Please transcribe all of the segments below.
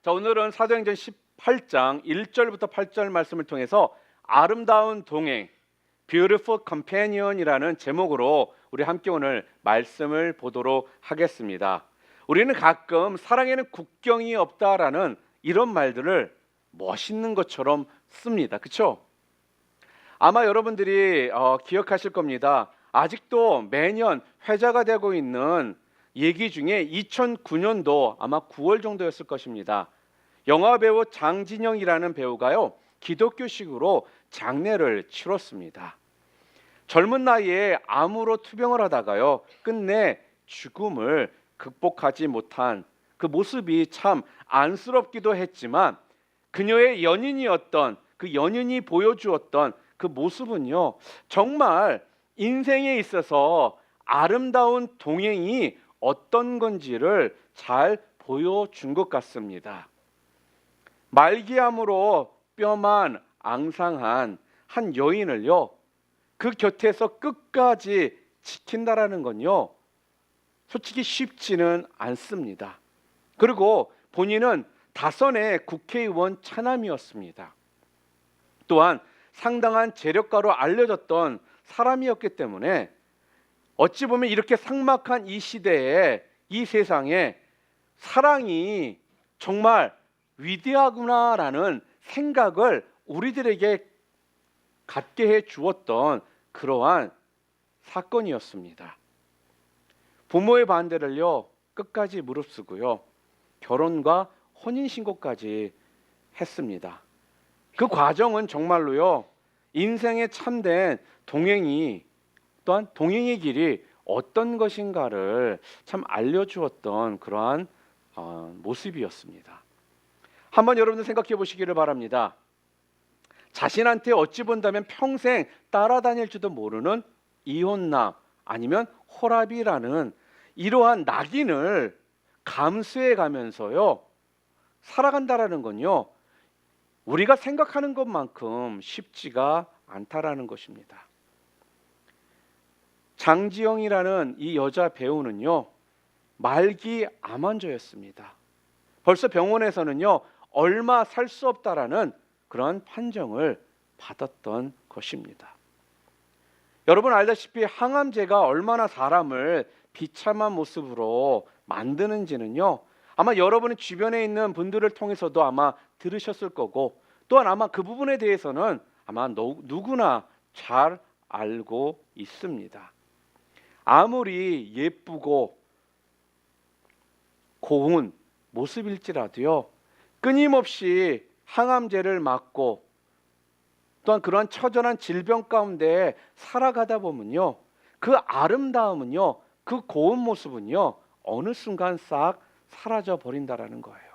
자, 오늘은 사도행전 18장 1절부터 8절 말씀을 통해서 아름다운 동행, Beautiful Companion이라는 제목으로 우리 함께 오늘 말씀을 보도록 하겠습니다. 우리는 가끔 사랑에는 국경이 없다라는 이런 말들을 멋있는 것처럼 씁니다. 그렇죠? 아마 여러분들이 기억하실 겁니다. 아직도 매년 회자가 되고 있는 얘기 중에 2009년도 아마 9월 정도였을 것입니다. 영화배우 장진영이라는 배우가요, 기독교식으로 장례를 치렀습니다. 젊은 나이에 암으로 투병을 하다가요, 끝내 죽음을 극복하지 못한 그 모습이 참 안쓰럽기도 했지만, 그녀의 연인이었던 그 연인이 보여주었던 그 모습은요, 정말 인생에 있어서 아름다운 동행이 어떤 건지를 잘 보여준 것 같습니다. 말기암으로 뼈만 앙상한 한 여인을요, 그 곁에서 끝까지 지킨다라는 건요, 솔직히 쉽지는 않습니다. 그리고 본인은 다선의 국회의원 차남이었습니다. 또한 상당한 재력가로 알려졌던 사람이었기 때문에 어찌 보면 이렇게 삭막한 이 시대에, 이 세상에 사랑이 정말 위대하구나라는 생각을 우리들에게 갖게 해 주었던 그러한 사건이었습니다. 부모의 반대를요, 끝까지 무릅쓰고요, 결혼과 혼인신고까지 했습니다. 그 과정은 정말로요, 인생의 참된 동행이, 또한 동행의 길이 어떤 것인가를 참 알려주었던 그러한 모습이었습니다. 한번 여러분들 생각해 보시기를 바랍니다. 자신한테 어찌 본다면 평생 따라다닐지도 모르는 이혼남, 아니면 호랍이라는 이러한 낙인을 감수해 가면서요, 살아간다라는 건요, 우리가 생각하는 것만큼 쉽지가 않다라는 것입니다. 장지영이라는 이 여자 배우는요, 말기 암 환자였습니다. 벌써 병원에서는요, 얼마 살 수 없다라는 그런 판정을 받았던 것입니다. 여러분 알다시피 항암제가 얼마나 사람을 비참한 모습으로 만드는지는요, 아마 여러분의 주변에 있는 분들을 통해서도 아마 들으셨을 거고, 또한 아마 그 부분에 대해서는 아마 누구나 잘 알고 있습니다. 아무리 예쁘고 고운 모습일지라도요, 끊임없이 항암제를 맞고 또한 그러한 처절한 질병 가운데 살아가다 보면요, 그 아름다움은요, 그 고운 모습은요, 어느 순간 싹 사라져 버린다라는 거예요.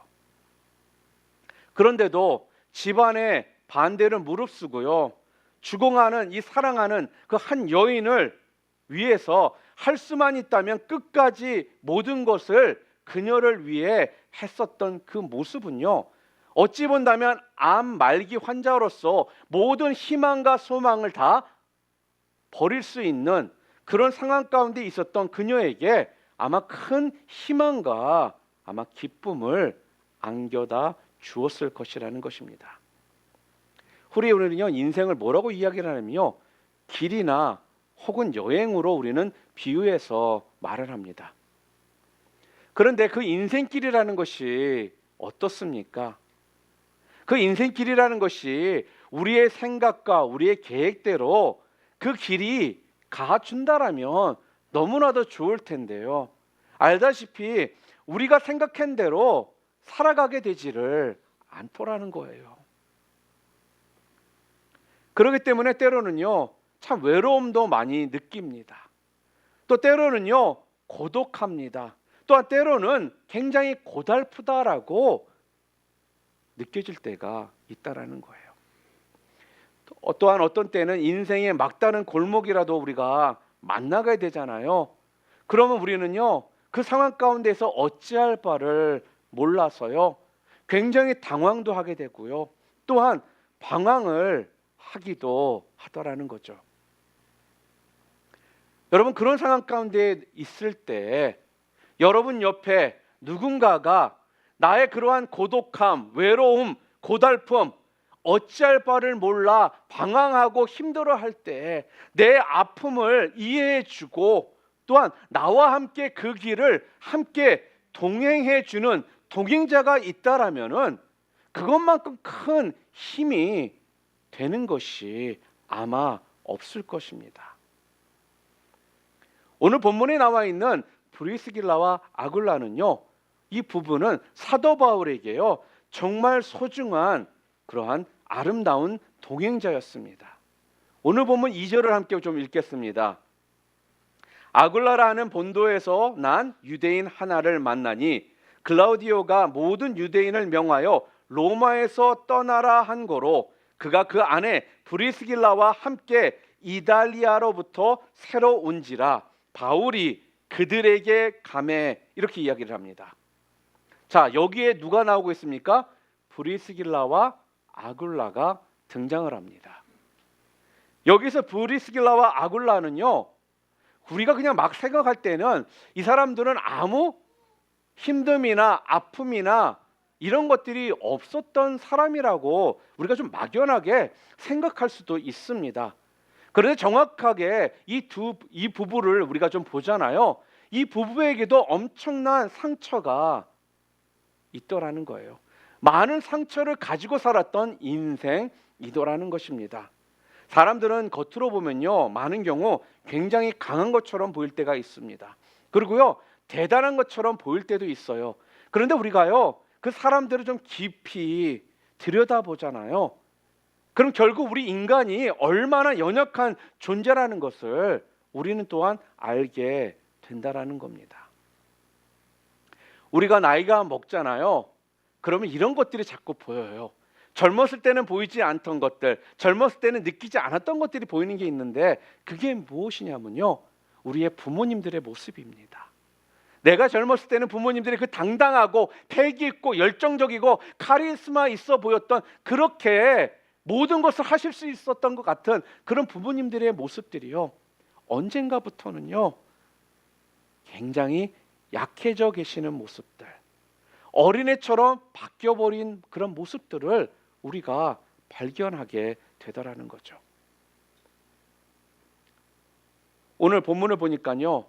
그런데도 집안의 반대를 무릅쓰고요, 주공하는 이 사랑하는 그 한 여인을 위해서 할 수만 있다면 끝까지 모든 것을 그녀를 위해 했었던 그 모습은요, 어찌 본다면 암 말기 환자로서 모든 희망과 소망을 다 버릴 수 있는 그런 상황 가운데 있었던 그녀에게 아마 큰 희망과 아마 기쁨을 안겨다 주었을 것이라는 것입니다. 우리는요, 인생을 뭐라고 이야기를 하냐면요, 길이나 혹은 여행으로 우리는 비유해서 말을 합니다. 그런데 그 인생길이라는 것이 어떻습니까? 그 인생길이라는 것이 우리의 생각과 우리의 계획대로 그 길이 가준다라면 너무나도 좋을 텐데요, 알다시피 우리가 생각한 대로 살아가게 되지를 않더라는 거예요. 그렇기 때문에 때로는요, 참 외로움도 많이 느낍니다. 또 때로는요, 고독합니다. 또한 때로는 굉장히 고달프다라고 느껴질 때가 있다라는 거예요. 또한 어떤 때는 인생의 막다른 골목이라도 우리가 만나게 되잖아요. 그러면 우리는요, 그 상황 가운데서 어찌할 바를 몰라서요, 굉장히 당황도 하게 되고요, 또한 방황을 하기도 하더라는 거죠. 여러분, 그런 상황 가운데 있을 때 여러분 옆에 누군가가 나의 그러한 고독함, 외로움, 고달픔, 어찌할 바를 몰라 방황하고 힘들어할 때 내 아픔을 이해해주고 또한 나와 함께 그 길을 함께 동행해주는 동행자가 있다라면은 그것만큼 큰 힘이 되는 것이 아마 없을 것입니다. 오늘 본문에 나와 있는 브리스길라와 아굴라는요, 이 부부는 사도 바울에게요 정말 소중한 그러한 아름다운 동행자였습니다. 오늘 본문 2절을 함께 좀 읽겠습니다. 아굴라라는 본도에서 난 유대인 하나를 만나니 글라우디오가 모든 유대인을 명하여 로마에서 떠나라 한 거로 그가 그 안에 브리스길라와 함께 이달리아로부터 새로 온지라 바울이 그들에게 가매, 이렇게 이야기를 합니다. 자, 여기에 누가 나오고 있습니까? 브리스길라와 아굴라가 등장을 합니다. 여기서 브리스길라와 아굴라는요, 우리가 그냥 막 생각할 때는 이 사람들은 아무 힘듦이나 아픔이나 이런 것들이 없었던 사람이라고 우리가 좀 막연하게 생각할 수도 있습니다. 그런데 정확하게 이 부부를 우리가 좀 보잖아요. 이 부부에게도 엄청난 상처가 있더라는 거예요. 많은 상처를 가지고 살았던 인생이더라는 것입니다. 사람들은 겉으로 보면요, 많은 경우 굉장히 강한 것처럼 보일 때가 있습니다. 그리고요, 대단한 것처럼 보일 때도 있어요. 그런데 우리가요, 그 사람들을 좀 깊이 들여다보잖아요. 그럼 결국 우리 인간이 얼마나 연약한 존재라는 것을 우리는 또한 알게 된다라는 겁니다. 우리가 나이가 먹잖아요. 그러면 이런 것들이 자꾸 보여요. 젊었을 때는 보이지 않던 것들, 젊었을 때는 느끼지 않았던 것들이 보이는 게 있는데 그게 무엇이냐면요, 우리의 부모님들의 모습입니다. 내가 젊었을 때는 부모님들이 그 당당하고 패기 있고 열정적이고 카리스마 있어 보였던, 그렇게 모든 것을 하실 수 있었던 것 같은 그런 부모님들의 모습들이요, 언젠가부터는요 굉장히 약해져 계시는 모습들, 어린애처럼 바뀌어버린 그런 모습들을 우리가 발견하게 되더라는 거죠. 오늘 본문을 보니까요,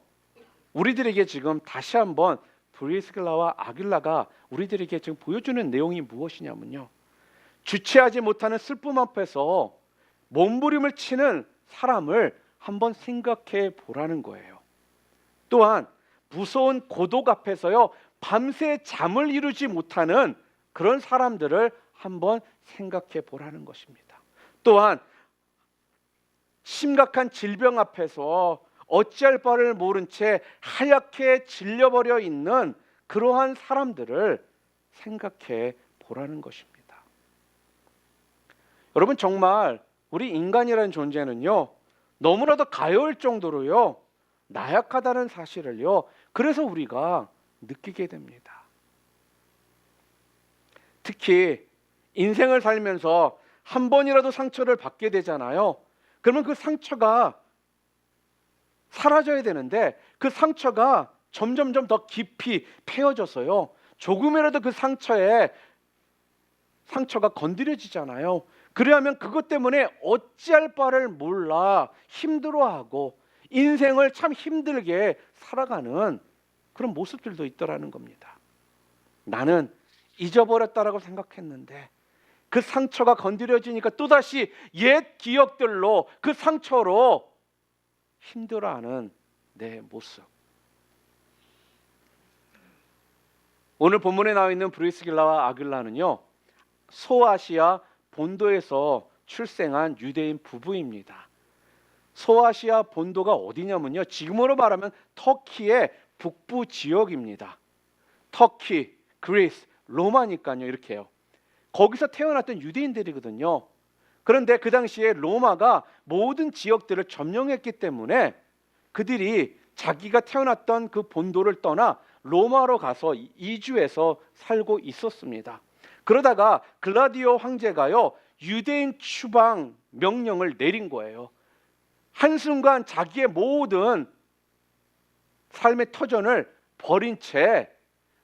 우리들에게 지금 다시 한번 브리스길라와 아길라가 우리들에게 지금 보여주는 내용이 무엇이냐면요, 주체하지 못하는 슬픔 앞에서 몸부림을 치는 사람을 한번 생각해 보라는 거예요. 또한 무서운 고독 앞에서요 밤새 잠을 이루지 못하는 그런 사람들을 한번 생각해 보라는 것입니다. 또한 심각한 질병 앞에서 어찌할 바를 모른 채 하얗게 질려버려 있는 그러한 사람들을 생각해 보라는 것입니다. 여러분, 정말 우리 인간이라는 존재는요 너무나도 가여울 정도로요 나약하다는 사실을요 그래서 우리가 느끼게 됩니다. 특히 인생을 살면서 한 번이라도 상처를 받게 되잖아요. 그러면 그 상처가 사라져야 되는데 그 상처가 점점점 더 깊이 패여져서요 조금이라도 그 상처가 건드려지잖아요. 그러면 그것 때문에 어찌할 바를 몰라 힘들어하고 인생을 참 힘들게 살아가는 그런 모습들도 있더라는 겁니다. 나는 잊어버렸다라고 생각했는데 그 상처가 건드려지니까 또다시 옛 기억들로 그 상처로 힘들어하는 내 모습. 오늘 본문에 나와 있는 브리스길라와 아길라는요 소아시아 본도에서 출생한 유대인 부부입니다. 소아시아 본도가 어디냐면요 지금으로 말하면 터키의 북부 지역입니다. 터키, 그리스, 로마니까요 이렇게요. 거기서 태어났던 유대인들이거든요. 그런데 그 당시에 로마가 모든 지역들을 점령했기 때문에 그들이 자기가 태어났던 그 본도를 떠나 로마로 가서 이주해서 살고 있었습니다. 그러다가 글라디오 황제가요 유대인 추방 명령을 내린 거예요. 한순간 자기의 모든 삶의 터전을 버린 채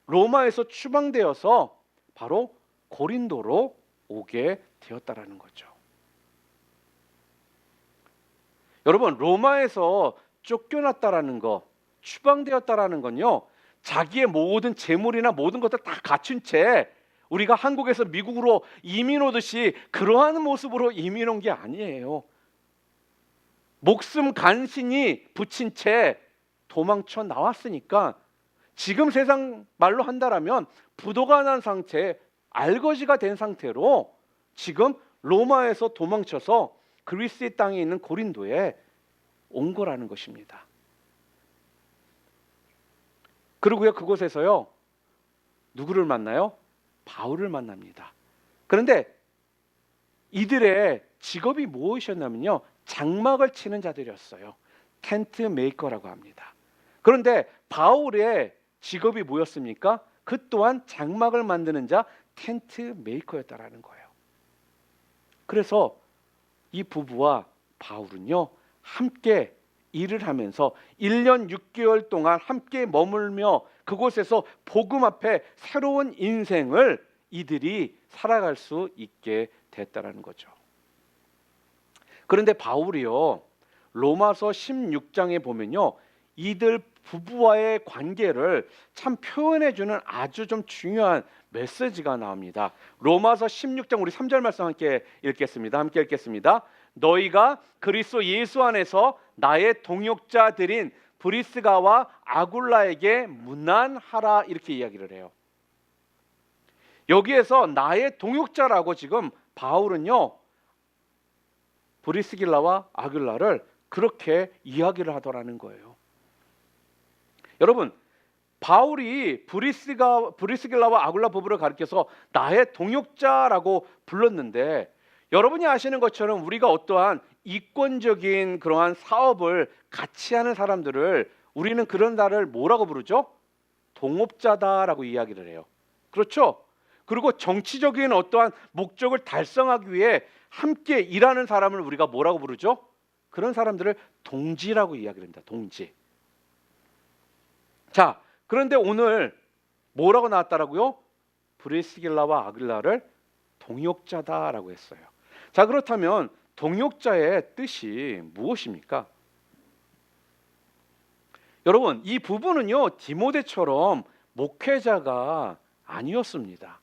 로마에서 추방되어서 바로 고린도로 오게 되었다라는 거죠. 여러분, 로마에서 쫓겨났다라는 거, 추방되었다라는 건요, 자기의 모든 재물이나 모든 것들 다 갖춘 채 우리가 한국에서 미국으로 이민 오듯이 그러한 모습으로 이민 온 게 아니에요. 목숨 간신히 붙인 채 도망쳐 나왔으니까 지금 세상 말로 한다라면 부도가 난 상태, 알거지가 된 상태로 지금 로마에서 도망쳐서 그리스의 땅에 있는 고린도에 온 거라는 것입니다. 그리고요, 그곳에서요, 누구를 만나요? 바울을 만납니다. 그런데 이들의 직업이 무엇이었냐면요, 장막을 치는 자들이었어요. 텐트 메이커라고 합니다. 그런데 바울의 직업이 뭐였습니까? 그 또한 장막을 만드는 자, 텐트 메이커였다라는 거예요. 그래서 이 부부와 바울은요, 함께 일을 하면서 1년 6개월 동안 함께 머물며 그곳에서 복음 앞에 새로운 인생을 이들이 살아갈 수 있게 됐다라는 거죠. 그런데 바울이요, 로마서 16장에 보면요, 이들 부부와의 관계를 참 표현해주는 아주 좀 중요한 메시지가 나옵니다. 로마서 16장 우리 3절 말씀 함께 읽겠습니다. 함께 읽겠습니다. 너희가 그리스도 예수 안에서 나의 동역자들인 브리스가와 아굴라에게 문안하라, 이렇게 이야기를 해요. 여기에서 나의 동역자라고 지금 바울은요, 브리스길라와 아굴라를 그렇게 이야기를 하더라는 거예요. 여러분, 바울이 브리스길라와 아굴라 부부를 가리켜서 나의 동역자라고 불렀는데, 여러분이 아시는 것처럼 우리가 어떠한 이권적인 그러한 사업을 같이 하는 사람들을 우리는 그런 자를 뭐라고 부르죠? 동업자다라고 이야기를 해요. 그렇죠? 그리고 정치적인 어떠한 목적을 달성하기 위해 함께 일하는 사람을 우리가 뭐라고 부르죠? 그런 사람들을 동지라고 이야기를 합니다. 동지. 자, 그런데 오늘 뭐라고 나왔다라고요? 브리스길라와 아굴라를 동역자다라고 했어요. 자, 그렇다면 동역자의 뜻이 무엇입니까? 여러분, 이 부부는요, 디모데처럼 목회자가 아니었습니다.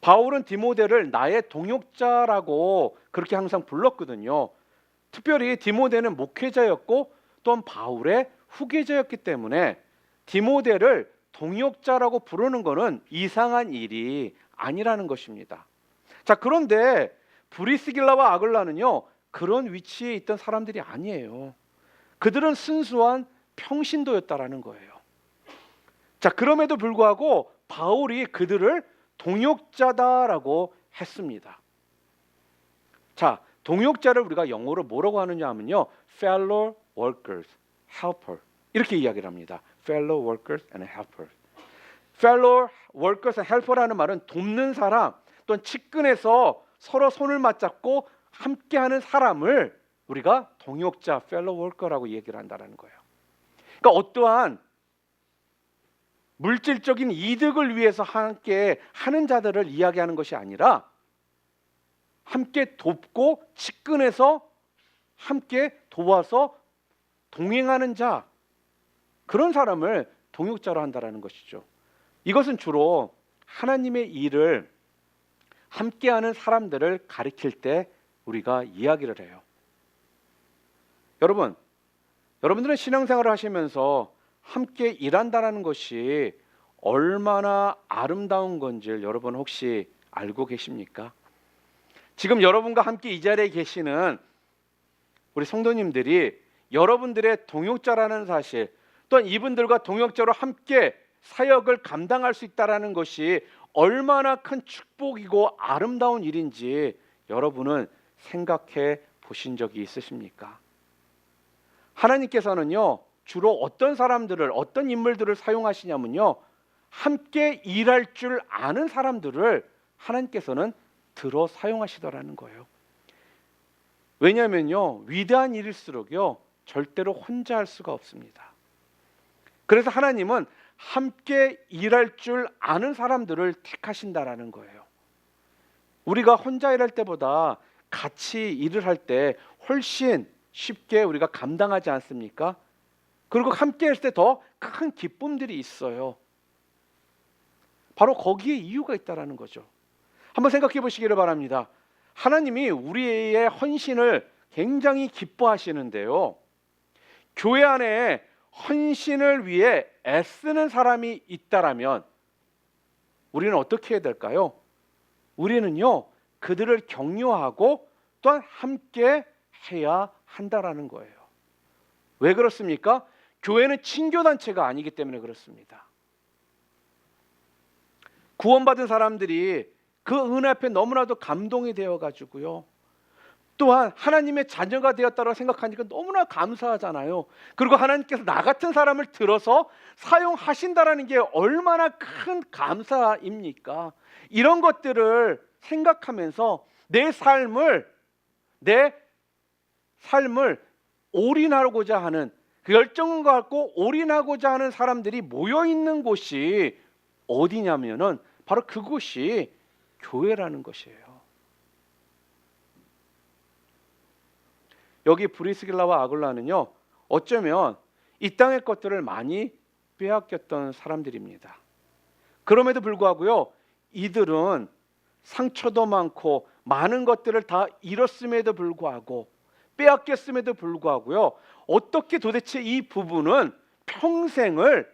바울은 디모데를 나의 동역자라고 그렇게 항상 불렀거든요. 특별히 디모데는 목회자였고 또한 바울의 후계자였기 때문에 디모데를 동역자라고 부르는 것은 이상한 일이 아니라는 것입니다. 자, 그런데 브리스길라와 아굴라는요, 그런 위치에 있던 사람들이 아니에요. 그들은 순수한 평신도였다라는 거예요. 자, 그럼에도 불구하고 바울이 그들을 동역자다라고 했습니다. 자, 동역자를 우리가 영어로 뭐라고 하느냐 하면요, fellow workers, helper, 이렇게 이야기를 합니다. fellow workers and helpers. fellow workers and helper라는 말은 돕는 사람, 또는 측근에서 서로 손을 맞잡고 함께하는 사람을 우리가 동역자, fellow worker라고 얘기를 한다는 거예요. 그러니까 어떠한 물질적인 이득을 위해서 함께 하는 자들을 이야기하는 것이 아니라 함께 돕고 측근에서 함께 도와서 동행하는 자, 그런 사람을 동역자로 한다는 것이죠. 이것은 주로 하나님의 일을 함께하는 사람들을 가리킬 때 우리가 이야기를 해요. 여러분들은 신앙생활을 하시면서 함께 일한다는 것이 얼마나 아름다운 건지를 여러분 혹시 알고 계십니까? 지금 여러분과 함께 이 자리에 계시는 우리 성도님들이 여러분들의 동역자라는 사실, 또한 이분들과 동역자로 함께 사역을 감당할 수 있다는 것이 얼마나 큰 축복이고 아름다운 일인지 여러분은 생각해 보신 적이 있으십니까? 하나님께서는요, 주로 어떤 사람들을, 어떤 인물들을 사용하시냐면요, 함께 일할 줄 아는 사람들을 하나님께서는 들어 사용하시더라는 거예요. 왜냐하면요, 위대한 일일수록요, 절대로 혼자 할 수가 없습니다. 그래서 하나님은 함께 일할 줄 아는 사람들을 택하신다라는 거예요. 우리가 혼자 일할 때보다 같이 일을 할 때 훨씬 쉽게 우리가 감당하지 않습니까? 그리고 함께 할 때 더 큰 기쁨들이 있어요. 바로 거기에 이유가 있다라는 거죠. 한번 생각해 보시기를 바랍니다. 하나님이 우리의 헌신을 굉장히 기뻐하시는데요. 교회 안에 헌신을 위해 애쓰는 사람이 있다라면 우리는 어떻게 해야 될까요? 우리는요, 그들을 격려하고 또한 함께 해야 한다라는 거예요. 왜 그렇습니까? 교회는 친교단체가 아니기 때문에 그렇습니다. 구원받은 사람들이 그 은혜 앞에 너무나도 감동이 되어가지고요. 또한 하나님의 자녀가 되었다고 생각하니까 너무나 감사하잖아요. 그리고 하나님께서 나 같은 사람을 들어서 사용하신다라는 게 얼마나 큰 감사입니까? 이런 것들을 생각하면서 내 삶을 올인하고자 하는, 그 열정을 갖고 올인하고자 하는 사람들이 모여 있는 곳이 어디냐면은 바로 그곳이 교회라는 것이에요. 여기 브리스길라와 아굴라는요, 어쩌면 이 땅의 것들을 많이 빼앗겼던 사람들입니다. 그럼에도 불구하고요, 이들은 상처도 많고 많은 것들을 다 잃었음에도 불구하고, 빼앗겼음에도 불구하고요, 어떻게 도대체 이 부부는 평생을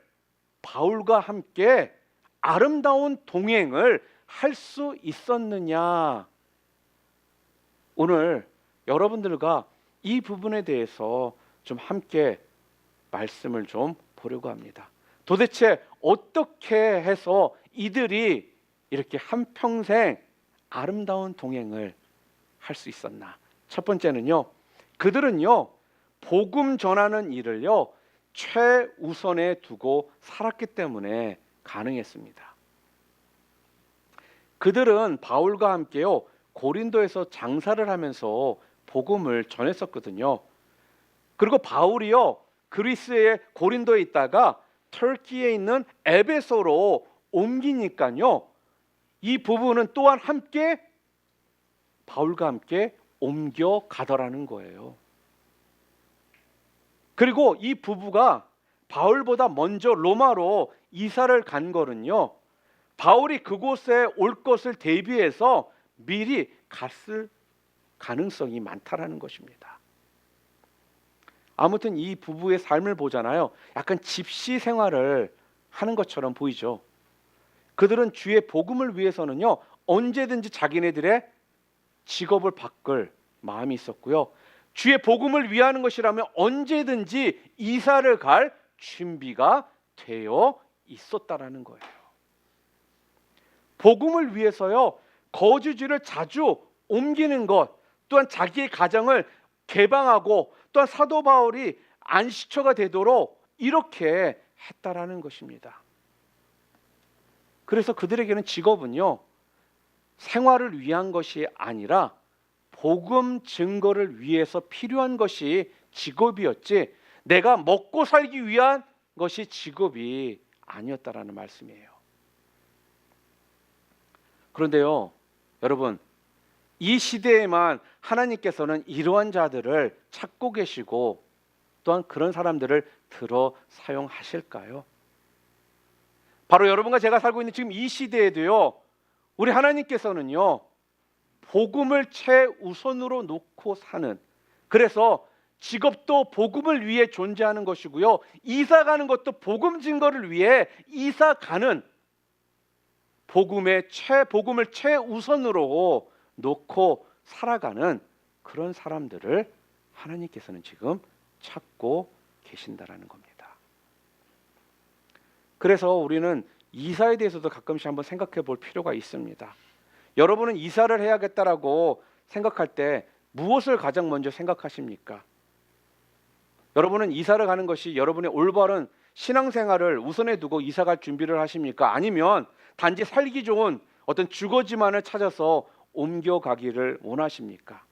바울과 함께 아름다운 동행을 할 수 있었느냐? 오늘 여러분들과 이 부분에 대해서 좀 함께 말씀을 좀 보려고 합니다. 도대체 어떻게 해서 이들이 이렇게 한평생 아름다운 동행을 할 수 있었나? 첫 번째는요, 그들은요, 복음 전하는 일을요, 최우선에 두고 살았기 때문에 가능했습니다. 그들은 바울과 함께요, 고린도에서 장사를 하면서 복음을 전했었거든요. 그리고 바울이요, 그리스의 고린도에 있다가 터키에 있는 에베소로 옮기니까요, 이 부부는 또한 함께 바울과 함께 옮겨가더라는 거예요. 그리고 이 부부가 바울보다 먼저 로마로 이사를 간 거는요, 바울이 그곳에 올 것을 대비해서 미리 갔을 가능성이 많다라는 것입니다. 아무튼 이 부부의 삶을 보잖아요. 약간 집시 생활을 하는 것처럼 보이죠. 그들은 주의 복음을 위해서는요, 언제든지 자기네들의 직업을 바꿀 마음이 있었고요. 주의 복음을 위하는 것이라면 언제든지 이사를 갈 준비가 되어 있었다라는 거예요. 복음을 위해서요, 거주지를 자주 옮기는 것, 또한 자기의 가정을 개방하고 또한 사도 바울이 안식처가 되도록 이렇게 했다라는 것입니다. 그래서 그들에게는 직업은요, 생활을 위한 것이 아니라 복음 증거를 위해서 필요한 것이 직업이었지, 내가 먹고 살기 위한 것이 직업이 아니었다라는 말씀이에요. 그런데요, 여러분, 이 시대에만 하나님께서는 이러한 자들을 찾고 계시고 또한 그런 사람들을 들어 사용하실까요? 바로 여러분과 제가 살고 있는 지금 이 시대에도요, 우리 하나님께서는요, 복음을 최우선으로 놓고 사는, 그래서 직업도 복음을 위해 존재하는 것이고요, 이사 가는 것도 복음 증거를 위해 이사 가는, 복음을 최우선으로 놓고 살아가는 그런 사람들을 하나님께서는 지금 찾고 계신다라는 겁니다. 그래서 우리는 이사에 대해서도 가끔씩 한번 생각해 볼 필요가 있습니다. 여러분은 이사를 해야겠다라고 생각할 때 무엇을 가장 먼저 생각하십니까? 여러분은 이사를 가는 것이 여러분의 올바른 신앙생활을 우선에 두고 이사 갈 준비를 하십니까? 아니면 단지 살기 좋은 어떤 주거지만을 찾아서 옮겨가기를 원하십니까?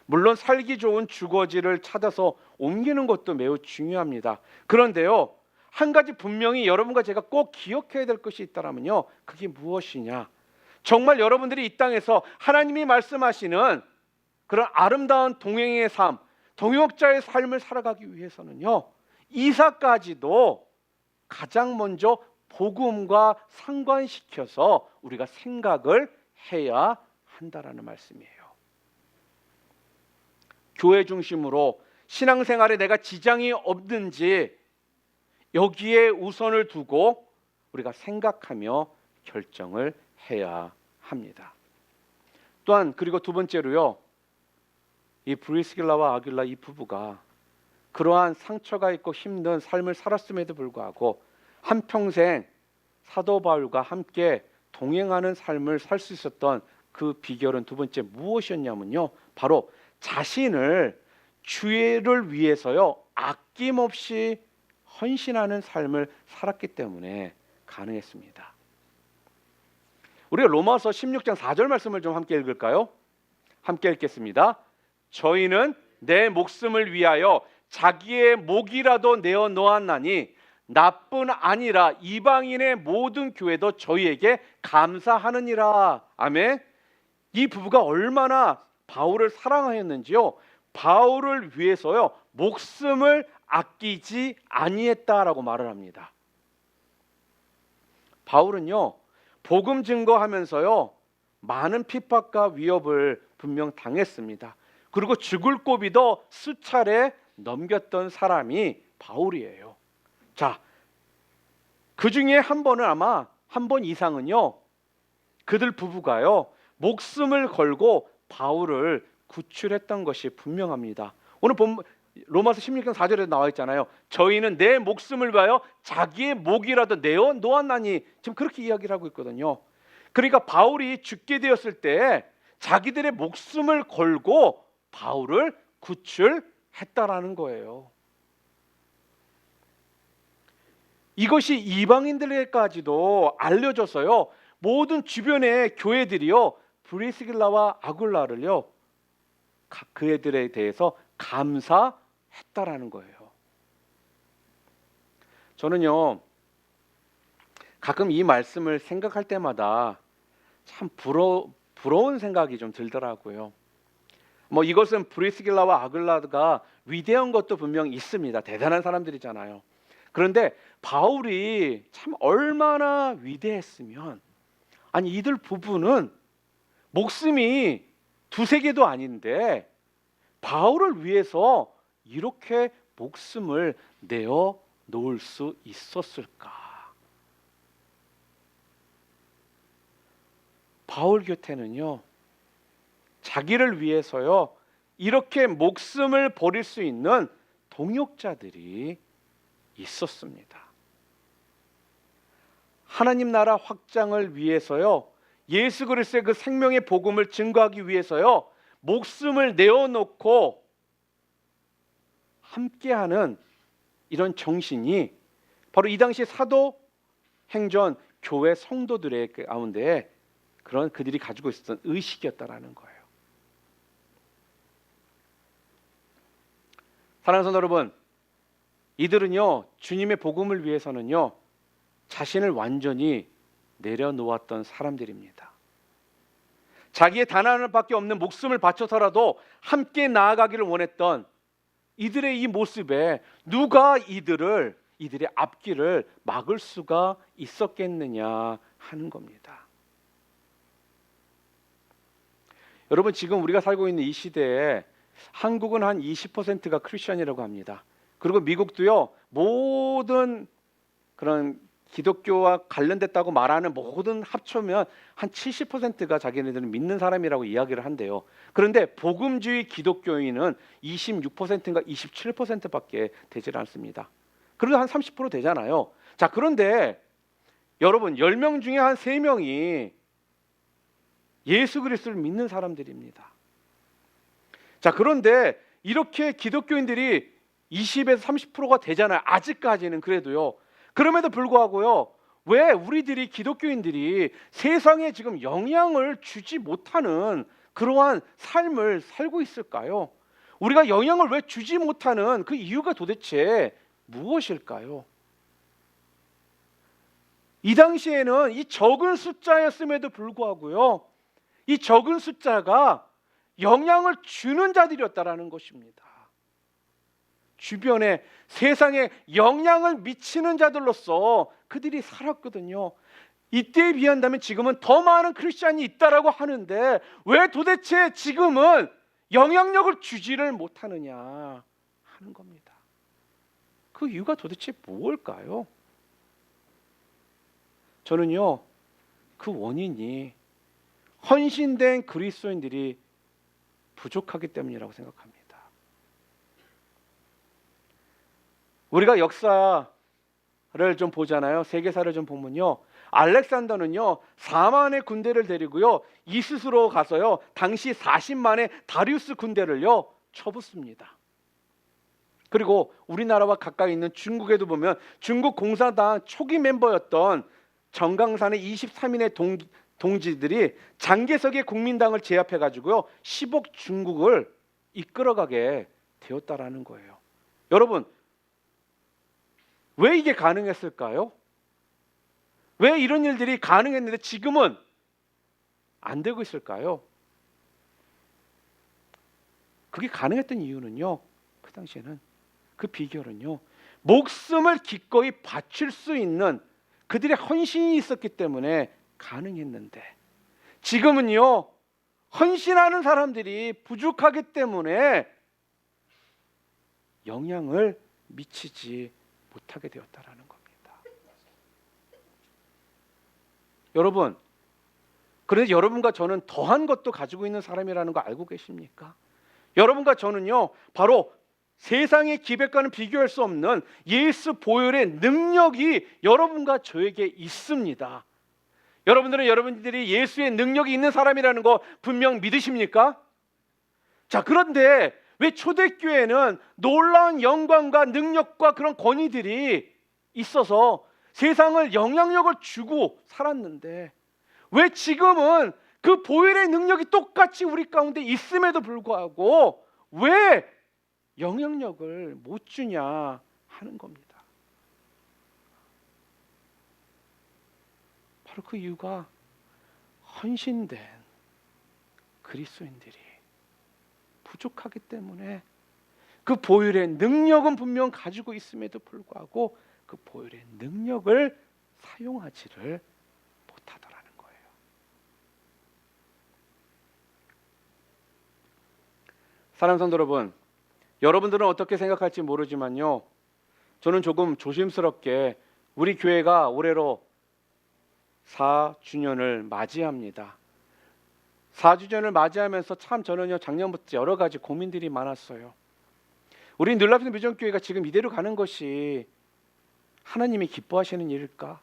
물론 살기 좋은 주거지를 찾아서 옮기는 것도 매우 중요합니다. 그런데요, 한 가지 분명히 여러분과 제가 꼭 기억해야 될 것이 있다면요, 그게 무엇이냐? 정말 여러분들이 이 땅에서 하나님이 말씀하시는 그런 아름다운 동행의 삶, 동역자의 삶을 살아가기 위해서는요, 이사까지도 가장 먼저 복음과 상관시켜서 우리가 생각을 해야 한다라는 말씀이에요. 교회 중심으로 신앙생활에 내가 지장이 없는지 여기에 우선을 두고 우리가 생각하며 결정을 해야 합니다. 또한 그리고 두 번째로요, 이 브리스길라와 아굴라 이 부부가 그러한 상처가 있고 힘든 삶을 살았음에도 불구하고 한평생 사도 바울과 함께 동행하는 삶을 살 수 있었던 그 비결은 두 번째 무엇이었냐면요, 바로 자신을 주를 위해서요 아낌없이 헌신하는 삶을 살았기 때문에 가능했습니다. 우리가 로마서 16장 4절 말씀을 좀 함께 읽을까요? 함께 읽겠습니다. 저희는 내 목숨을 위하여 자기의 목이라도 내어 놓았나니 나뿐 아니라 이방인의 모든 교회도 저희에게 감사하느니라. 아멘. 이 부부가 얼마나 바울을 사랑하였는지요, 바울을 위해서요 목숨을 아끼지 아니했다라고 말을 합니다. 바울은요 복음 증거하면서요 많은 핍박과 위협을 분명 당했습니다. 그리고 죽을 고비도 수차례 넘겼던 사람이 바울이에요. 자, 그 중에 한 번은 아마 한 번 이상은요 그들 부부가요 목숨을 걸고 바울을 구출했던 것이 분명합니다. 오늘 로마서 16장 4절에 나와 있잖아요. 저희는 내 목숨을 위하여 자기의 목이라도 내어 놓았나니, 지금 그렇게 이야기를 하고 있거든요. 그러니까 바울이 죽게 되었을 때 자기들의 목숨을 걸고 바울을 구출했다라는 거예요. 이것이 이방인들에게까지도 알려져서요 모든 주변의 교회들이요 브리스길라와 아굴라를요 그 애들에 대해서 감사했다라는 거예요. 저는요 가끔 이 말씀을 생각할 때마다 참 부러운 생각이 좀 들더라고요. 뭐 이것은 브리스길라와 아굴라가 위대한 것도 분명히 있습니다. 대단한 사람들이잖아요. 그런데 바울이 참 얼마나 위대했으면, 아니 이들 부부는 목숨이 두세 개도 아닌데 바울을 위해서 이렇게 목숨을 내어 놓을 수 있었을까? 바울 곁에는요 자기를 위해서요 이렇게 목숨을 버릴 수 있는 동역자들이 있었습니다. 하나님 나라 확장을 위해서요 예수 그리스도의 그 생명의 복음을 증거하기 위해서요 목숨을 내어놓고 함께하는 이런 정신이 바로 이 당시 사도행전 교회 성도들의 가운데 그런 그들이 가지고 있었던 의식이었다라는 거예요. 사랑하는 성도 여러분, 이들은요 주님의 복음을 위해서는요 자신을 완전히 내려놓았던 사람들입니다. 자기의 단 하나밖에 없는 목숨을 바쳐서라도 함께 나아가기를 원했던 이들의 이 모습에 누가 이들의 앞길을 막을 수가 있었겠느냐 하는 겁니다. 여러분, 지금 우리가 살고 있는 이 시대에 한국은 한 20%가 크리스천이라고 합니다. 그리고 미국도요 모든 그런 기독교와 관련됐다고 말하는 모든 합쳐면 한 70%가 자기네들은 믿는 사람이라고 이야기를 한대요. 그런데 복음주의 기독교인은 26%인가 27%밖에 되질 않습니다. 그래도 한 30% 되잖아요. 자, 그런데 여러분 10명 중에 한 3명이 예수 그리스도를 믿는 사람들입니다. 자, 그런데 이렇게 기독교인들이 20에서 30%가 되잖아요. 아직까지는. 그래도요. 그럼에도 불구하고요, 왜 우리들이 기독교인들이 세상에 지금 영향을 주지 못하는 그러한 삶을 살고 있을까요? 우리가 영향을 왜 주지 못하는 그 이유가 도대체 무엇일까요? 이 당시에는 이 적은 숫자였음에도 불구하고요, 이 적은 숫자가 영향을 주는 자들이었다라는 것입니다. 주변에 세상에 영향을 미치는 자들로서 그들이 살았거든요. 이때에 비한다면 지금은 더 많은 크리스찬이 있다라고 하는데 왜 도대체 지금은 영향력을 주지를 못하느냐 하는 겁니다. 그 이유가 도대체 무엇일까요? 저는요, 그 원인이 헌신된 그리스도인들이 부족하기 때문이라고 생각합니다. 우리가 역사를 좀 보잖아요. 세계사를 좀 보면요, 알렉산더는요 4만의 군대를 데리고요 이스스로 가서요 당시 40만의 다리우스 군대를요 쳐붙습니다. 그리고 우리나라와 가까이 있는 중국에도 보면 중국 공산당 초기 멤버였던 정강산의 23인의 동지들이 장개석의 국민당을 제압해 가지고요 10억 중국을 이끌어가게 되었다라는 거예요. 여러분, 왜 이게 가능했을까요? 왜 이런 일들이 가능했는데 지금은 안 되고 있을까요? 그게 가능했던 이유는요, 그 당시에는 그 비결은요, 목숨을 기꺼이 바칠 수 있는 그들의 헌신이 있었기 때문에 가능했는데, 지금은요 헌신하는 사람들이 부족하기 때문에 영향을 미치지 못하게 되었다라는 겁니다. 여러분, 그래서 여러분과 저는 더한 것도 가지고 있는 사람이라는 거 알고 계십니까? 여러분과 저는요 바로 세상의 기백과는 비교할 수 없는 예수 보혈의 능력이 여러분과 저에게 있습니다. 여러분들은 여러분들이 예수의 능력이 있는 사람이라는 거 분명 믿으십니까? 자, 그런데 왜 초대교회는 놀라운 영광과 능력과 그런 권위들이 있어서 세상을 영향력을 주고 살았는데 왜 지금은 그 보혈의 능력이 똑같이 우리 가운데 있음에도 불구하고 왜 영향력을 못 주냐 하는 겁니다. 바로 그 이유가 헌신된 그리스도인들이 부족하기 때문에, 그 보혈의 능력은 분명 가지고 있음에도 불구하고 그 보혈의 능력을 사용하지를 못하더라는 거예요. 사랑하는 성도 여러분, 여러분들은 어떻게 생각할지 모르지만요, 저는 조금 조심스럽게 우리 교회가 올해로 4주년을 맞이합니다. 4주년을 맞이하면서 참 저는요 작년부터 여러 가지 고민들이 많았어요. 우리 늘라프트 미전교회가 지금 이대로 가는 것이 하나님이 기뻐하시는 일일까?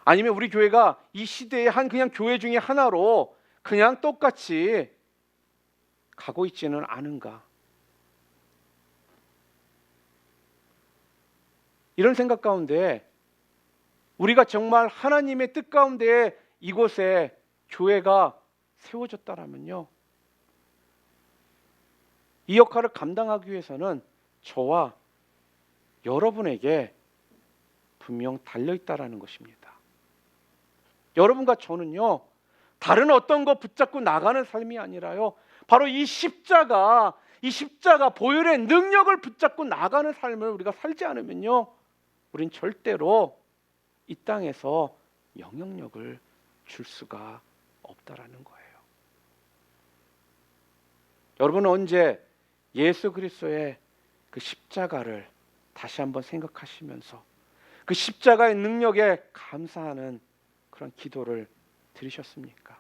아니면 우리 교회가 이 시대의 한 그냥 교회 중에 하나로 그냥 똑같이 가고 있지는 않은가? 이런 생각 가운데 우리가 정말 하나님의 뜻 가운데 이곳에 교회가 세워졌다라면요, 이 역할을 감당하기 위해서는 저와 여러분에게 분명 달려있다라는 것입니다. 여러분과 저는요 다른 어떤 거 붙잡고 나가는 삶이 아니라요 바로 이 십자가 보혈의 능력을 붙잡고 나가는 삶을 우리가 살지 않으면요 우린 절대로 이 땅에서 영향력을 줄 수가 없다라는 거예요. 여러분은 언제 예수 그리스도의 그 십자가를 다시 한번 생각하시면서 그 십자가의 능력에 감사하는 그런 기도를 드리셨습니까?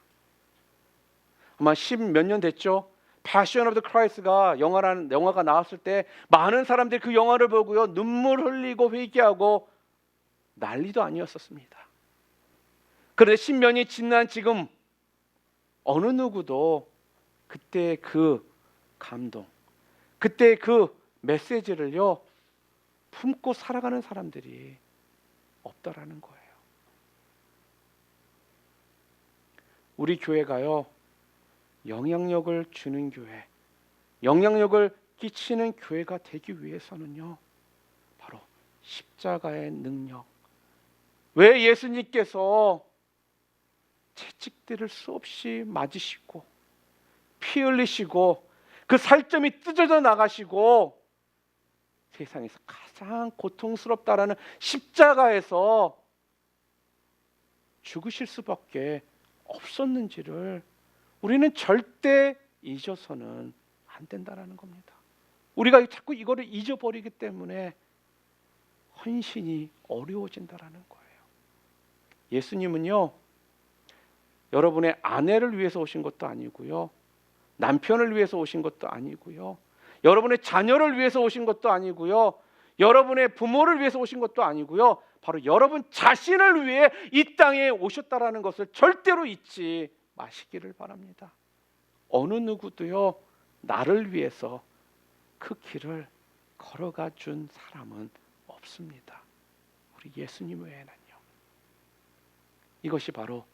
아마 10몇 년 됐죠. Passion of the Christ가 영화가 나왔을 때 많은 사람들이 그 영화를 보고요 눈물 흘리고 회개하고 난리도 아니었었습니다. 그런데 10년이 지난 지금 어느 누구도 그때 그 감동, 그때 그 메시지를요 품고 살아가는 사람들이 없다라는 거예요. 우리 교회가요 영향력을 주는 교회, 영향력을 끼치는 교회가 되기 위해서는요 바로 십자가의 능력, 왜 예수님께서 채찍들을 수없이 맞으시고 피 흘리시고 그 살점이 뜯어져 나가시고 세상에서 가장 고통스럽다라는 십자가에서 죽으실 수밖에 없었는지를 우리는 절대 잊어서는 안 된다라는 겁니다. 우리가 자꾸 이거를 잊어버리기 때문에 헌신이 어려워진다라는 거예요. 예수님은요, 여러분의 아내를 위해서 오신 것도 아니고요, 남편을 위해서 오신 것도 아니고요, 여러분의 자녀를 위해서 오신 것도 아니고요, 여러분의 부모를 위해서 오신 것도 아니고요, 바로 여러분 자신을 위해 이 땅에 오셨다라는 것을 절대로 잊지 마시기를 바랍니다. 어느 누구도요, 나를 위해서 그 길을 걸어가 준 사람은 없습니다. 우리 예수님 외에는요. 이것이 바로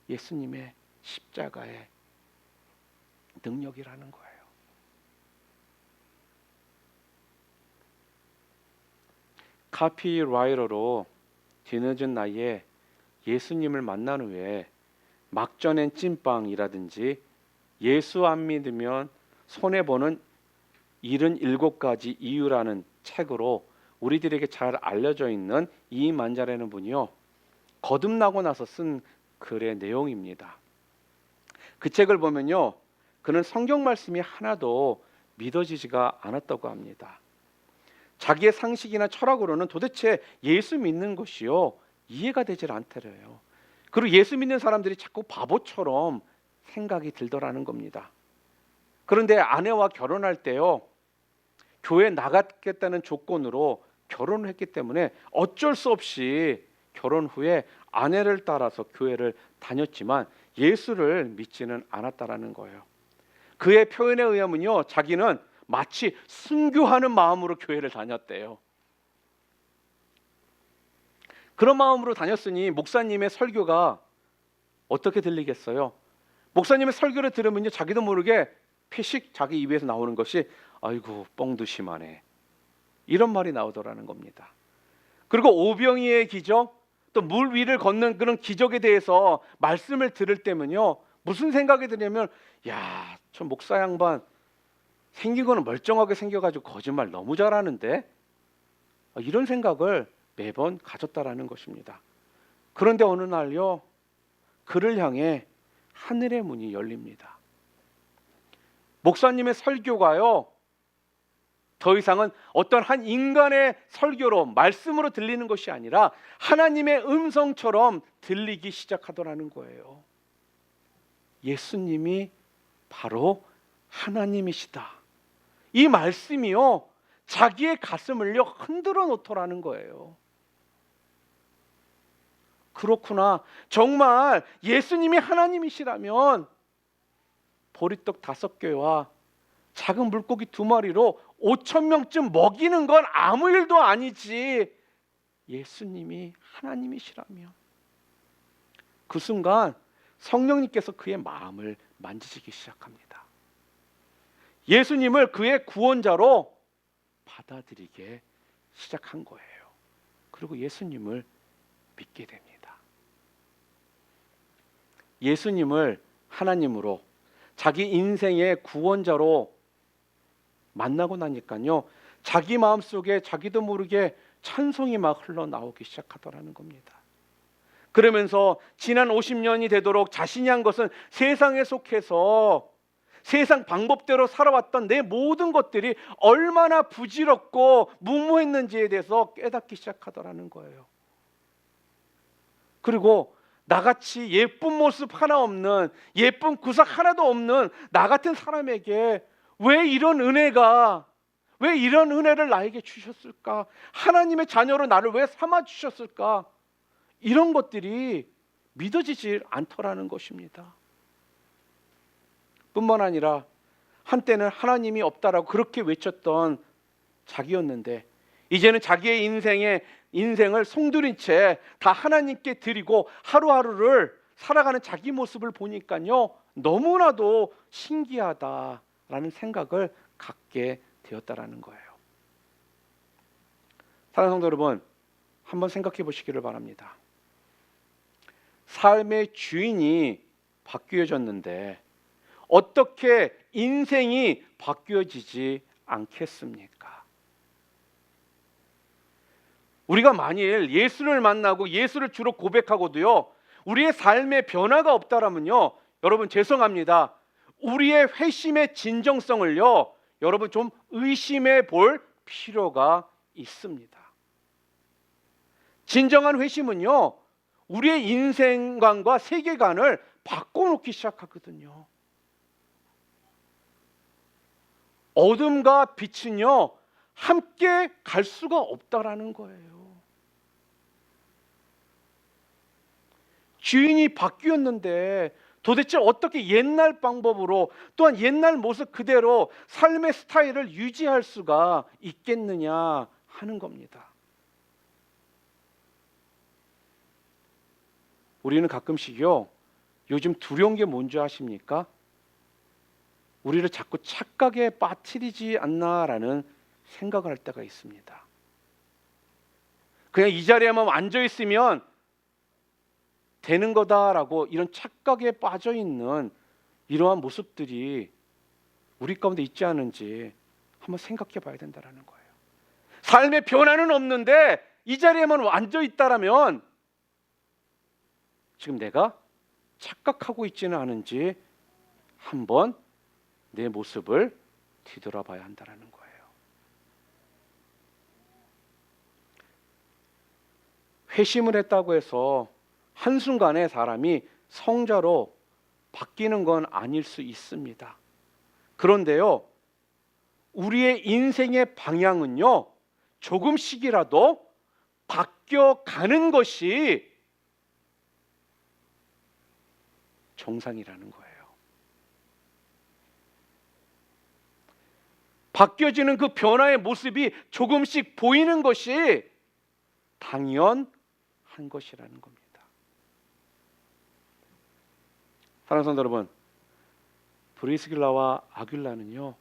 예수님의 십자가의 능력이라는 거예요. 카피라이터로 뒤늦은 나이에 예수님을 만난 후에 막 전엔 찐빵이라든지 예수 안 믿으면 손해보는 77가지 이유라는 책으로 우리들에게 잘 알려져 있는 이만자라는 분이요, 거듭나고 나서 쓴 글의 내용입니다. 그 책을 보면요, 그는 성경 말씀이 하나도 믿어지지가 않았다고 합니다. 자기의 상식이나 철학으로는 도대체 예수 믿는 것이요 이해가 되질 않더래요. 그리고 예수 믿는 사람들이 자꾸 바보처럼 생각이 들더라는 겁니다. 그런데 아내와 결혼할 때요, 교회 나가겠다는 조건으로 결혼을 했기 때문에 어쩔 수 없이 결혼 후에 아내를 따라서 교회를 다녔지만 예수를 믿지는 않았다라는 거예요. 그의 표현에 의하면요, 자기는 마치 순교하는 마음으로 교회를 다녔대요. 그런 마음으로 다녔으니 목사님의 설교가 어떻게 들리겠어요? 목사님의 설교를 들으면요, 자기도 모르게 피식 자기 입에서 나오는 것이 아이고 뻥도 심하네, 이런 말이 나오더라는 겁니다. 그리고 오병이의 기적, 또 물 위를 걷는 그런 기적에 대해서 말씀을 들을 때면요, 무슨 생각이 드냐면, 야, 저 목사 양반 생긴 거는 멀쩡하게 생겨가지고 거짓말 너무 잘하는데, 이런 생각을 매번 가졌다라는 것입니다. 그런데 어느 날요, 그를 향해 하늘의 문이 열립니다. 목사님의 설교가요, 더 이상은 어떤 한 인간의 설교로 말씀으로 들리는 것이 아니라 하나님의 음성처럼 들리기 시작하더라는 거예요. 예수님이 바로 하나님이시다, 이 말씀이요, 자기의 가슴을요 흔들어 놓더라는 거예요. 그렇구나, 정말 예수님이 하나님이시라면 보리떡 5개와 작은 물고기 2마리로 5,000명쯤 먹이는 건 아무 일도 아니지, 예수님이 하나님이시라면. 그 순간 성령님께서 그의 마음을 만지시기 시작합니다. 예수님을 그의 구원자로 받아들이게 시작한 거예요. 그리고 예수님을 믿게 됩니다. 예수님을 하나님으로 자기 인생의 구원자로 만나고 나니까요, 자기 마음속에 자기도 모르게 찬송이 막 흘러나오기 시작하더라는 겁니다. 그러면서 지난 50년이 되도록 자신이 한 것은 세상에 속해서 세상 방법대로 살아왔던 내 모든 것들이 얼마나 부질없고 무모했는지에 대해서 깨닫기 시작하더라는 거예요. 그리고 나같이 예쁜 모습 하나 없는, 예쁜 구석 하나도 없는 나 같은 사람에게 왜 이런 은혜를 나에게 주셨을까? 하나님의 자녀로 나를 왜 삼아 주셨을까? 이런 것들이 믿어지지 않더라는 것입니다. 뿐만 아니라 한때는 하나님이 없다라고 그렇게 외쳤던 자기였는데, 이제는 자기의 인생을 송두린 채 다 하나님께 드리고 하루하루를 살아가는 자기 모습을 보니까요, 너무나도 신기하다라는 생각을 갖게 되었다라는 거예요. 사랑하는 성도 여러분, 한번 생각해 보시기를 바랍니다. 삶의 주인이 바뀌어졌는데 어떻게 인생이 바뀌어지지 않겠습니까? 우리가 만일 예수를 만나고 예수를 주로 고백하고도요, 우리의 삶에 변화가 없다라면요, 여러분 죄송합니다. 우리의 회심의 진정성을요, 여러분 좀 의심해 볼 필요가 있습니다. 진정한 회심은요, 우리의 인생관과 세계관을 바꿔놓기 시작하거든요. 어둠과 빛은요, 함께 갈 수가 없다라는 거예요. 주인이 바뀌었는데 도대체 어떻게 옛날 방법으로, 또한 옛날 모습 그대로 삶의 스타일을 유지할 수가 있겠느냐 하는 겁니다. 우리는 가끔씩요, 요즘 두려운 게 뭔지 아십니까? 우리를 자꾸 착각에 빠뜨리지 않나라는 생각을 할 때가 있습니다. 그냥 이 자리에만 앉아 있으면 되는 거다라고 이런 착각에 빠져 있는 이러한 모습들이 우리 가운데 있지 않은지 한번 생각해 봐야 된다는 거예요. 삶의 변화는 없는데 이 자리에만 앉아 있다라면 지금 내가 착각하고 있지는 않은지 한번 내 모습을 뒤돌아봐야 한다는 거예요. 회심을 했다고 해서 한순간에 사람이 성자로 바뀌는 건 아닐 수 있습니다. 그런데요, 우리의 인생의 방향은요, 조금씩이라도 바뀌어가는 것이 정상이라는 거예요. 바뀌어지는 그 변화의 모습이 조금씩 보이는 것이 당연한 것이라는 겁니다. 사랑하는 성도 여러분, 브리스길라와 아굴라는요,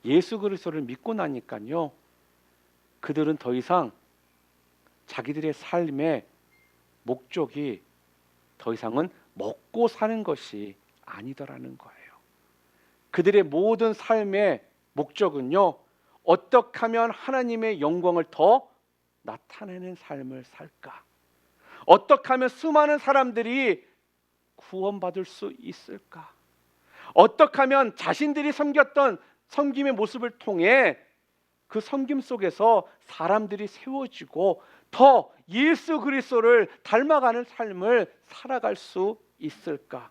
예수 그리스도를 믿고 나니까요, 그들은 더 이상 자기들의 삶의 목적이 더 이상은 먹고 사는 것이 아니더라는 거예요. 그들의 모든 삶의 목적은요, 어떻게 하면 하나님의 영광을 더 나타내는 삶을 살까? 어떻게 하면 수많은 사람들이 구원받을 수 있을까? 어떻게 하면 자신들이 섬겼던 섬김의 모습을 통해 그 섬김 속에서 사람들이 세워지고 더 예수 그리스도를 닮아가는 삶을 살아갈 수 있을까?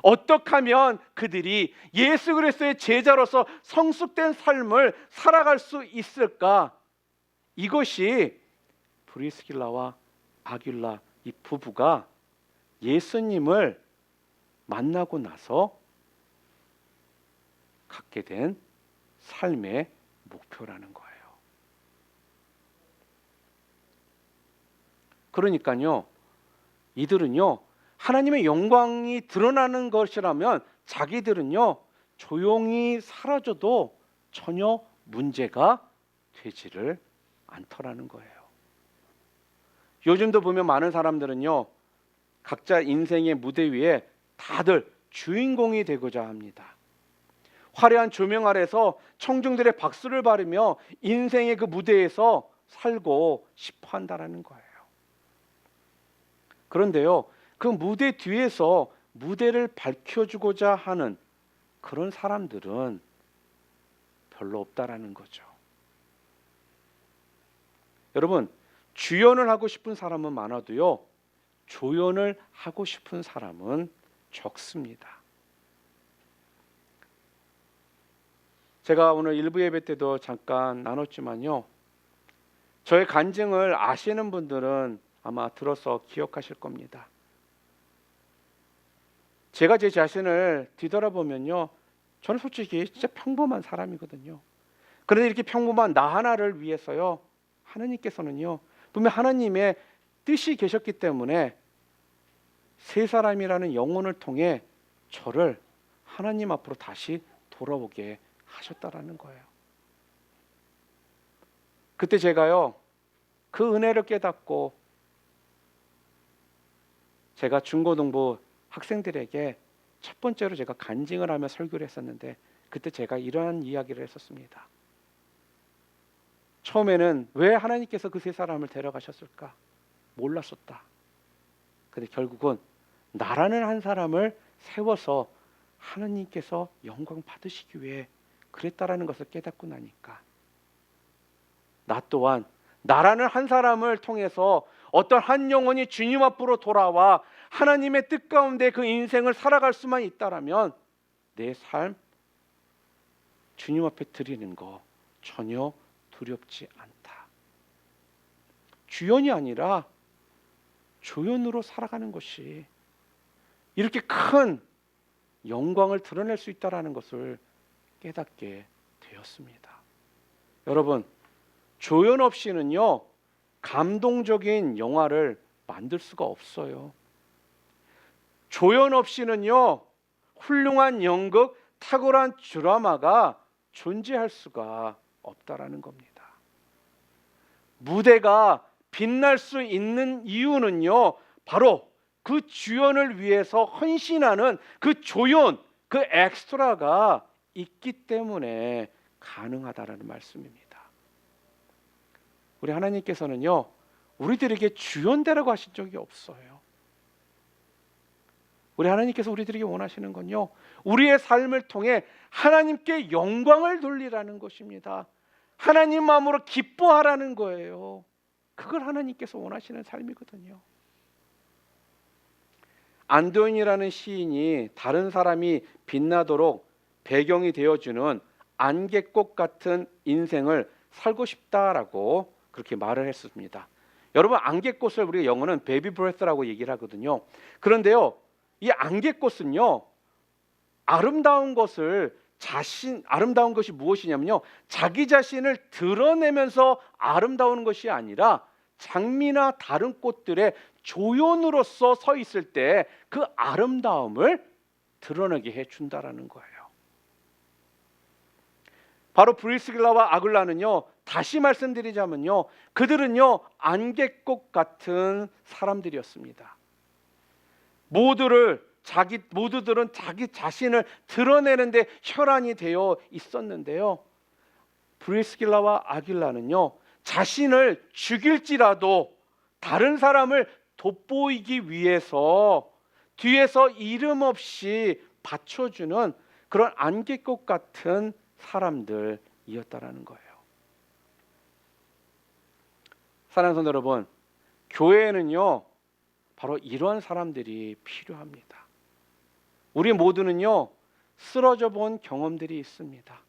어떻게 하면 그들이 예수 그리스도의 제자로서 성숙된 삶을 살아갈 수 있을까? 이것이 브리스길라와 아굴라 이 부부가 예수님을 만나고 나서 갖게 된 삶의 목표라는 거예요. 그러니까요, 이들은요, 하나님의 영광이 드러나는 것이라면 자기들은요, 조용히 사라져도 전혀 문제가 되지를 않더라는 거예요. 요즘도 보면 많은 사람들은요, 각자 인생의 무대 위에 다들 주인공이 되고자 합니다. 화려한 조명 아래서 청중들의 박수를 받으며 인생의 그 무대에서 살고 싶어 한다는 거예요. 그런데요, 그 무대 뒤에서 무대를 밝혀주고자 하는 그런 사람들은 별로 없다라는 거죠. 여러분, 주연을 하고 싶은 사람은 많아도요, 조연을 하고 싶은 사람은 적습니다. 제가 오늘 일부 예배 때도 잠깐 나눴지만요, 저의 간증을 아시는 분들은 아마 들어서 기억하실 겁니다. 제가 제 자신을 뒤돌아보면요, 저는 솔직히 진짜 평범한 사람이거든요. 그런데 이렇게 평범한 나 하나를 위해서요, 하나님께서는요, 분명 하나님의 뜻이 계셨기 때문에 세 사람이라는 영혼을 통해 저를 하나님 앞으로 다시 돌아오게 하셨다라는 거예요. 그때 제가요, 그 은혜를 깨닫고 제가 중고등부 학생들에게 첫 번째로 제가 간증을 하며 설교를 했었는데, 그때 제가 이러한 이야기를 했었습니다. 처음에는 왜 하나님께서 그 세 사람을 데려가셨을까? 몰랐었다. 근데 결국은 나라는 한 사람을 세워서 하나님께서 영광 받으시기 위해 그랬다라는 것을 깨닫고 나니까, 나 또한 나라는 한 사람을 통해서 어떤 한 영혼이 주님 앞으로 돌아와 하나님의 뜻 가운데 그 인생을 살아갈 수만 있다라면 내 삶 주님 앞에 드리는 거 전혀 두렵지 않다. 주연이 아니라 조연으로 살아가는 것이 이렇게 큰 영광을 드러낼 수 있다라는 것을 깨닫게 되었습니다. 여러분, 조연 없이는요 감동적인 영화를 만들 수가 없어요. 조연 없이는요 훌륭한 연극, 탁월한 드라마가 존재할 수가 없다라는 겁니다. 무대가 빛날 수 있는 이유는요 바로 그 주연을 위해서 헌신하는 그 조연, 그 엑스트라가 있기 때문에 가능하다라는 말씀입니다. 우리 하나님께서는요 우리들에게 주연되라고 하신 적이 없어요. 우리 하나님께서 우리들에게 원하시는 건요 우리의 삶을 통해 하나님께 영광을 돌리라는 것입니다. 하나님 마음으로 기뻐하라는 거예요. 그걸 하나님께서 원하시는 삶이거든요. 안도인이라는 시인이 다른 사람이 빛나도록 배경이 되어주는 안개꽃 같은 인생을 살고 싶다라고 그렇게 말을 했습니다. 여러분, 안개꽃을 우리가 영어는 베이비 브레스라고 얘기를 하거든요. 그런데요 이 안개꽃은요 아름다운 것이 무엇이냐면요 자기 자신을 드러내면서 아름다운 것이 아니라 장미나 다른 꽃들의 조연으로서 서 있을 때 그 아름다움을 드러내게 해준다라는 거예요. 바로 프리스길라와 아굴라는요 다시 말씀드리자면요 그들은요 안개꽃 같은 사람들이었습니다. 모두들은 자기 자신을 드러내는데 혈안이 되어 있었는데요 프리스길라와 아굴라는요 자신을 죽일지라도 다른 사람을 돋보이기 위해서 뒤에서 이름 없이 받쳐주는 그런 안개꽃 같은 사람들이었다라는 거예요. 사랑하는 성도 여러분, 교회에는요 바로 이러한 사람들이 필요합니다. 우리 모두는요 쓰러져 본 경험들이 있습니다.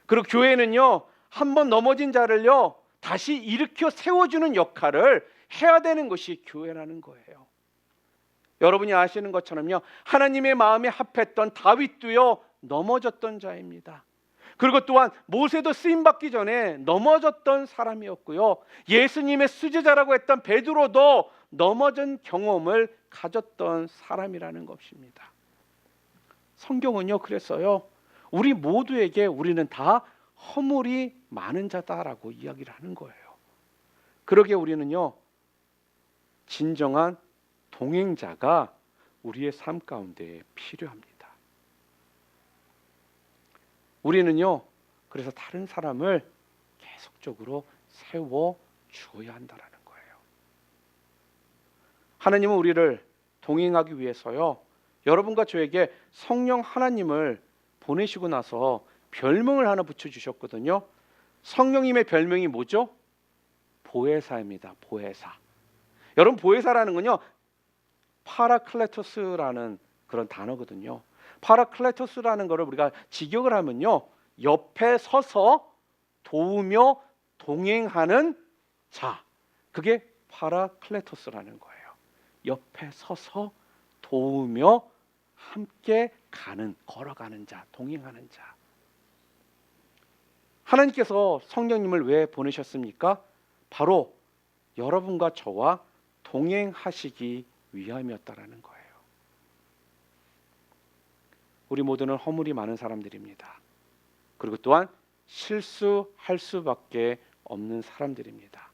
그리고 교회는요 한번 넘어진 자를요 다시 일으켜 세워주는 역할을 해야 되는 것이 교회라는 거예요. 여러분이 아시는 것처럼요 하나님의 마음에 합했던 다윗도요 넘어졌던 자입니다. 그리고 또한 모세도 쓰임받기 전에 넘어졌던 사람이었고요 예수님의 수제자라고 했던 베드로도 넘어진 경험을 가졌던 사람이라는 것입니다. 성경은요 그랬어요 우리 모두에게 우리는 다 허물이 많은 자다라고 이야기를 하는 거예요. 그러기에 우리는요 진정한 동행자가 우리의 삶 가운데 필요합니다. 우리는요 그래서 다른 사람을 계속적으로 세워 주어야 한다라는 거예요. 하나님은 우리를 동행하기 위해서요 여러분과 저에게 성령 하나님을 보내시고 나서 별명을 하나 붙여주셨거든요. 성령님의 별명이 뭐죠? 보혜사입니다. 보혜사. 여러분, 보혜사라는 건요 파라클레토스라는 그런 단어거든요. 파라클레토스라는 것을 우리가 직역을 하면요 옆에 서서 도우며 동행하는 자, 그게 파라클레토스라는 거예요. 옆에 서서 도우며 함께 걸어가는 자, 동행하는 자. 하나님께서 성령님을 왜 보내셨습니까? 바로 여러분과 저와 동행하시기 위함이었다라는 거예요. 우리 모두는 허물이 많은 사람들입니다. 그리고 또한 실수할 수밖에 없는 사람들입니다.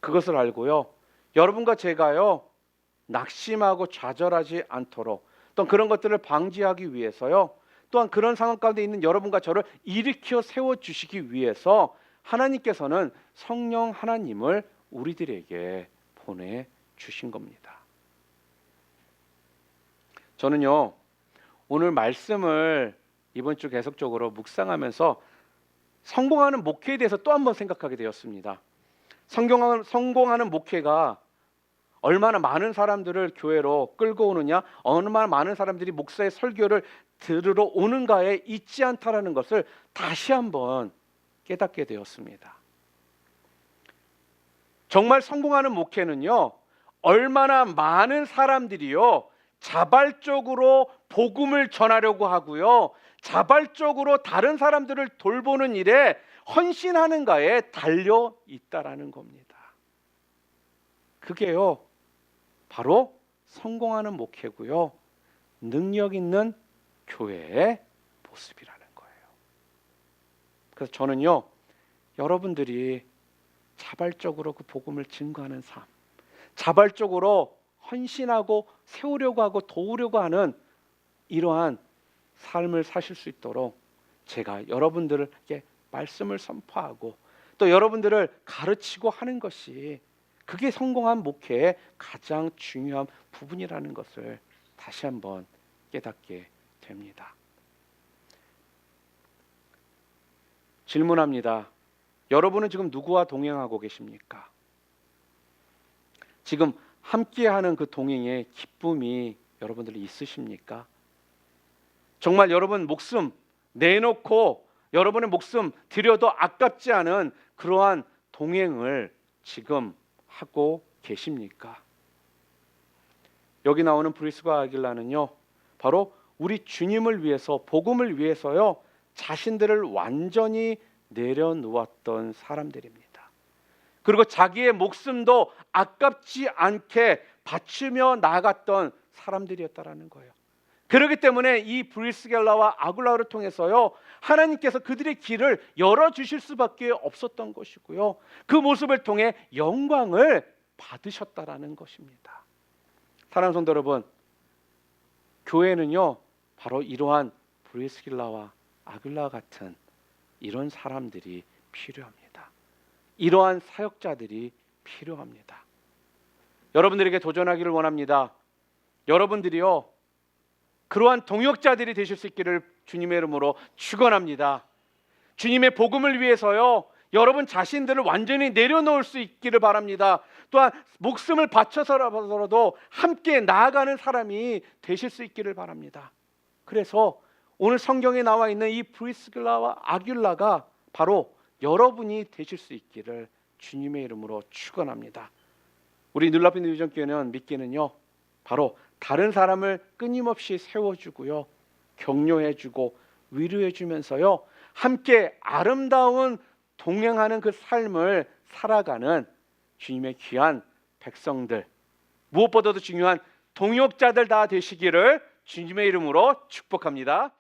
그것을 알고요 여러분과 제가요 낙심하고 좌절하지 않도록, 또 그런 것들을 방지하기 위해서요. 또한 그런 상황 가운데 있는 여러분과 저를 일으켜 세워 주시기 위해서 하나님께서는 성령 하나님을 우리들에게 보내 주신 겁니다. 저는요, 오늘 말씀을 이번 주 계속적으로 묵상하면서 성공하는 목회에 대해서 또 한 번 생각하게 되었습니다. 성공하는 목회가 얼마나 많은 사람들을 교회로 끌고 오느냐, 얼마나 많은 사람들이 목사의 설교를 들으러 오는가에 있지 않다라는 것을 다시 한번 깨닫게 되었습니다. 정말 성공하는 목회는요, 얼마나 많은 사람들이요 자발적으로 복음을 전하려고 하고요, 자발적으로 다른 사람들을 돌보는 일에 헌신하는가에 달려 있다라는 겁니다. 그게요 바로 성공하는 목회고요, 능력 있는 교회의 모습이라는 거예요. 그래서 저는요, 여러분들이 자발적으로 그 복음을 증거하는 삶, 자발적으로 헌신하고 세우려고 하고 도우려고 하는 이러한 삶을 사실 수 있도록 제가 여러분들에게 말씀을 선포하고 또 여러분들을 가르치고 하는 것이, 그게 성공한 목회의 가장 중요한 부분이라는 것을 다시 한번 깨닫게 됩니다. 질문합니다. 여러분은 지금 누구와 동행하고 계십니까? 지금 함께하는 그 동행의 기쁨이 여러분들이 있으십니까? 정말 여러분 목숨 내놓고 여러분의 목숨 드려도 아깝지 않은 그러한 동행을 지금 하고 계십니까? 여기 나오는 브리스과 아길라는요, 바로 우리 주님을 위해서, 복음을 위해서요, 자신들을 완전히 내려놓았던 사람들입니다. 그리고 자기의 목숨도 아깝지 않게 바치며 나아갔던 사람들이었다라는 거예요. 그렇기 때문에 이 브리스길라와 아굴라를 통해서요, 하나님께서 그들의 길을 열어주실 수밖에 없었던 것이고요, 그 모습을 통해 영광을 받으셨다라는 것입니다. 사랑하는 성도 여러분, 교회는요 바로 이러한 브리스길라와 아굴라 같은 이런 사람들이 필요합니다. 이러한 사역자들이 필요합니다. 여러분들에게 도전하기를 원합니다. 여러분들이요 그러한 동역자들이 되실 수 있기를 주님의 이름으로 축원합니다. 주님의 복음을 위해서요, 여러분 자신들을 완전히 내려놓을 수 있기를 바랍니다. 또한 목숨을 바쳐서라도 함께 나아가는 사람이 되실 수 있기를 바랍니다. 그래서 오늘 성경에 나와 있는 이 브리스길라와 아귤라가 바로 여러분이 되실 수 있기를 주님의 이름으로 축원합니다. 우리 눈앞에 있는 유전교회는 믿기는요, 바로 다른 사람을 끊임없이 세워주고요, 격려해주고 위로해주면서요, 함께 아름다운 동행하는 그 삶을 살아가는 주님의 귀한 백성들, 무엇보다도 중요한 동역자들 다 되시기를 주님의 이름으로 축복합니다.